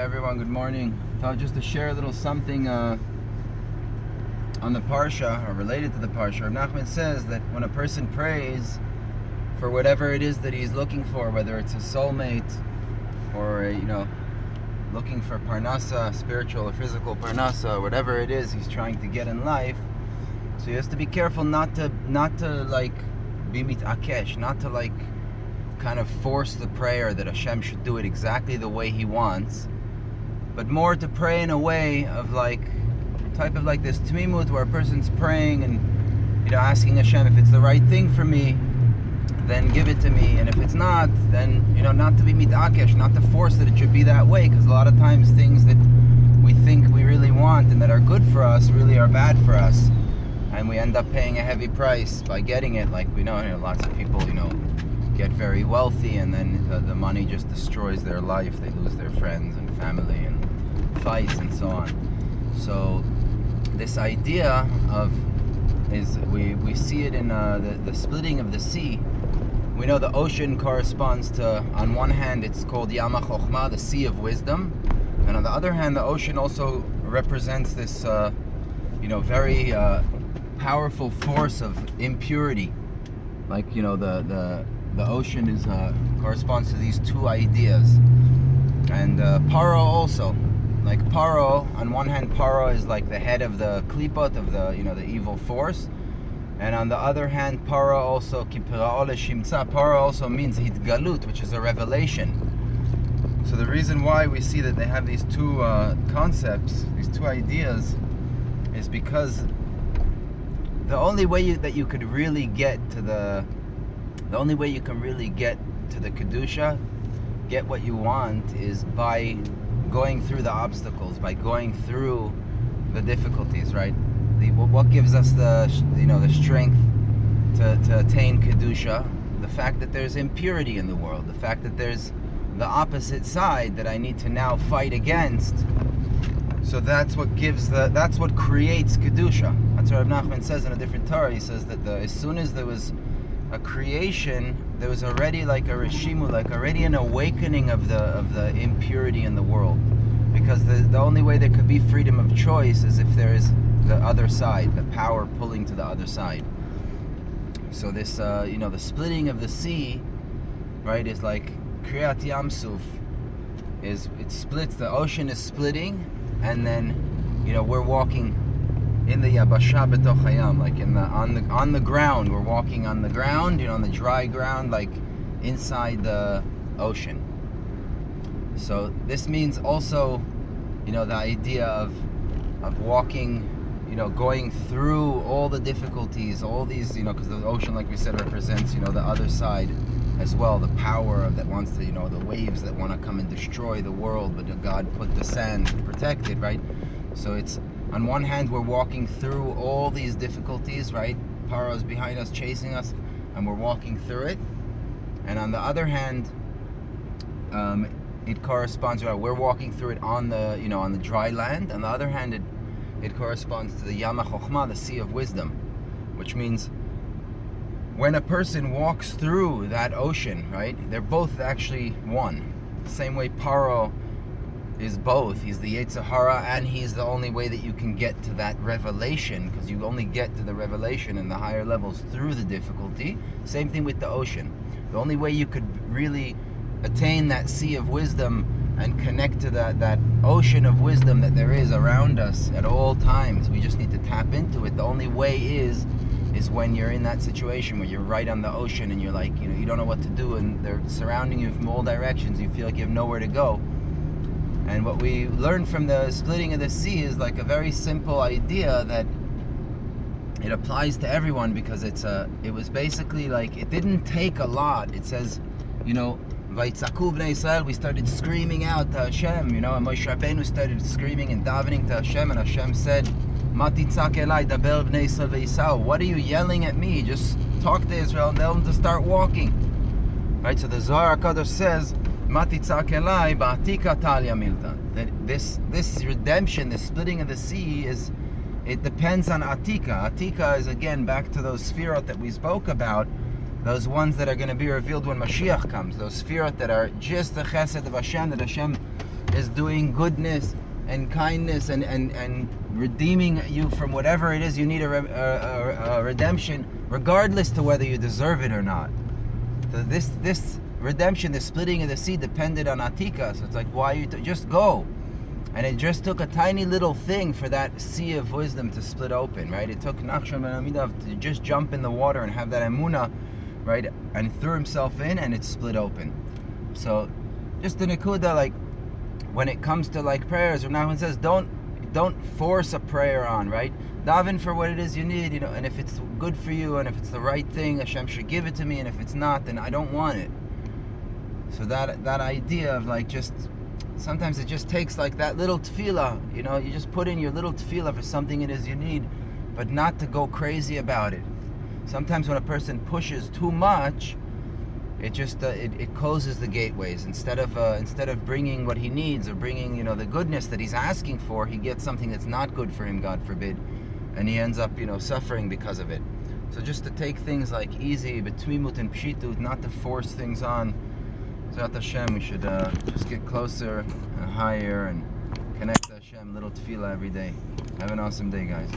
everyone, good morning. Thought just to share a little something on the Parsha, or related to the Parsha. Rav Nachman says that when a person prays for whatever it is that he's looking for, whether it's a soulmate or looking for parnasa, spiritual or physical parnasa, whatever it is he's trying to get in life, so he has to be careful not to like be mitakesh, not to like kind of force the prayer that Hashem should do it exactly the way he wants, but more to pray in a way of like type of like this tmimut, where a person's praying and asking Hashem, if it's the right thing for me, then give it to me, and if it's not, then not to be mitakesh, not to force that it should be that way, because a lot of times things that we think we really want and that are good for us really are bad for us, and we end up paying a heavy price by getting it. Like we know, lots of people get very wealthy, and then the money just destroys their life. They lose their friends and family and fights and so on. So this idea is we see it in the splitting of the sea. We know the ocean corresponds to, on one hand, it's called Yam HaChochma, the sea of wisdom, and on the other hand, the ocean also represents this very powerful force of impurity. Like the ocean is corresponds to these two ideas, and Paro also. Like Paro, on one hand, Paro is like the head of the klipot, of the evil force, and on the other hand, Paro also Paro also means hitgalut, which is a revelation. So the reason why we see that they have these two concepts, these two ideas, is because the only way that you could really get to the kedusha, get what you want, is by going through the obstacles, by going through the difficulties, right? What gives us the strength to attain kedusha? The fact that there's impurity in the world, the fact that there's the opposite side that I need to now fight against. So that's what creates kedusha. That's what Rav Nachman says in a different Torah. He says that as soon as there was a creation, there was already like a reshimu, like already an awakening of the impurity in the world, because the only way there could be freedom of choice is if there is the other side, the power pulling to the other side. So this the splitting of the sea, right, is like Kriyat Yam Suf, it splits, the ocean is splitting, and then we're walking in the Yabasha B'toch Hayam, like on the ground. We're walking on the ground, on the dry ground, like inside the ocean. So this means also, the idea of walking, going through all the difficulties, all these, because the ocean, like we said, represents, the other side as well, the power that wants to, the waves that want to come and destroy the world, but God put the sand to protect it, right? So it's, on one hand, we're walking through all these difficulties, right? Paro is behind us, chasing us, and we're walking through it. And on the other hand, it corresponds, right? We're walking through it on the, on the dry land. On the other hand, it corresponds to the Yam HaChochma, the sea of wisdom, which means when a person walks through that ocean, right? They're both actually one. The same way Paro is both. He's the Yetzer Hara, and he's the only way that you can get to that revelation, because you only get to the revelation in the higher levels through the difficulty. Same thing with the ocean. The only way you could really attain that sea of wisdom and connect to that ocean of wisdom that there is around us at all times, we just need to tap into it. The only way is when you're in that situation where you're right on the ocean and you're like, you don't know what to do, and they're surrounding you from all directions. You feel like you have nowhere to go. And what we learned from the splitting of the sea is like a very simple idea that it applies to everyone, because it was basically like, it didn't take a lot. It says, Vayitzaku bnei Yisrael, we started screaming out to Hashem, and Moshe Rabbeinu started screaming and davening to Hashem, and Hashem said, Ma titzak elai daber bnei Yisrael ve'yisau. What are you yelling at me? Just talk to Israel and tell them to start walking. Right, so the Zohar HaKadosh says, Ma titzak elai ba'atika talya milta. That this redemption, this splitting of the sea, it depends on Atika. Atika is, again, back to those sfirot that we spoke about, those ones that are going to be revealed when Mashiach comes, those sfirot that are just the chesed of Hashem, that Hashem is doing goodness and kindness and redeeming you from whatever it is you need a redemption, regardless to whether you deserve it or not. So this redemption, the splitting of the sea, depended on Atika. So it's like, why you just go? And it just took a tiny little thing for that sea of wisdom to split open, right? It took Nachshon ben Amidav to just jump in the water and have that emunah, right? And threw himself in, and it split open. So, just the nekuda, like when it comes to like prayers, Rav Nachman says, don't force a prayer on, right? Daven for what it is you need, and if it's good for you, and if it's the right thing, Hashem should give it to me, and if it's not, then I don't want it. So that idea of like just. Sometimes it just takes like that little tefillah, you just put in your little tefillah for something it is you need, but not to go crazy about it. Sometimes when a person pushes too much, it just it closes the gateways. Instead of bringing what he needs or bringing the goodness that he's asking for, he gets something that's not good for him, God forbid, and he ends up suffering because of it. So just to take things like easy, betwimut and pshitut, not to force things on. Zat Hashem, we should just get closer and higher and connect to Hashem, little tefillah every day. Have an awesome day, guys.